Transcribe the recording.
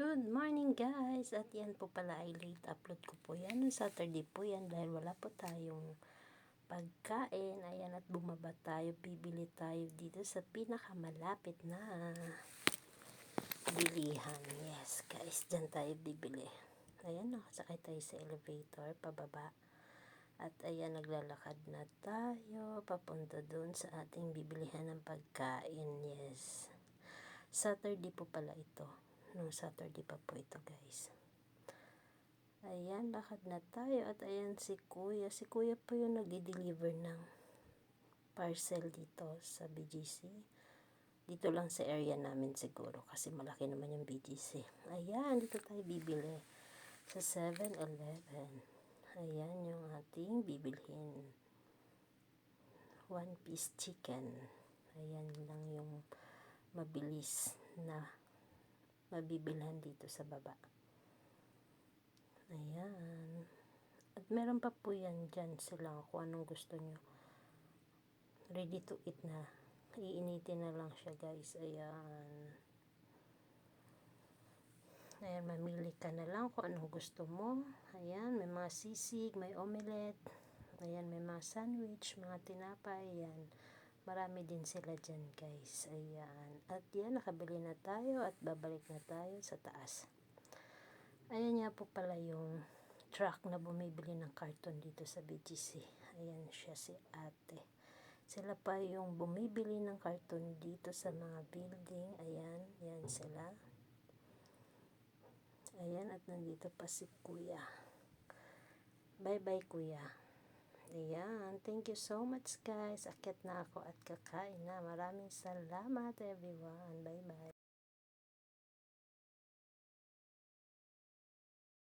Good morning guys! At yan po pala ay late upload ko po yan. Noong Saturday po yan dahil wala po tayong pagkain. Ayan, at bumaba tayo. Bibili tayo dito sa pinakamalapit na bilihan. Yes guys, dyan tayo bibili. Ayan, nakasakay tayo sa elevator pababa. At ayan, naglalakad na tayo papunta doon sa ating bibilihan ng pagkain. Yes. Saturday po pala ito. No, Saturday pa po ito guys. Ayan, lakad na tayo. At ayan si kuya. Si kuya po yung nagdi-deliver ng parcel dito sa BGC. Dito lang sa area namin siguro. Kasi malaki naman yung BGC. Ayan, dito tayo bibili. Sa 7-Eleven. Ayan yung ating bibilhin. 1-piece chicken. Ayan lang yung mabilis na mabibilhan dito sa baba. Ayan. At meron pa po yan dyan sila kung anong gusto nyo. Ready to eat na. Iinitin na lang siya guys. Ayan. Ayan, mamili ka na lang kung anong gusto mo. Ayan, may mga sisig, may omelette. Ayan, may mga sandwich, mga tinapay. Ayan. Marami din sila dyan guys. Ayan. At yan, nakabili na tayo at babalik na tayo sa taas. Ayan nga po pala yung truck na bumibili ng karton dito sa BGC. Ayan siya, si ate. Sila pa yung bumibili ng karton dito sa mga building. Ayan, yan sila. Ayan, at nandito pa si kuya. Bye bye kuya. Ayan, thank you so much guys. Akyat na ako at kakain na. Maraming salamat everyone. Bye bye.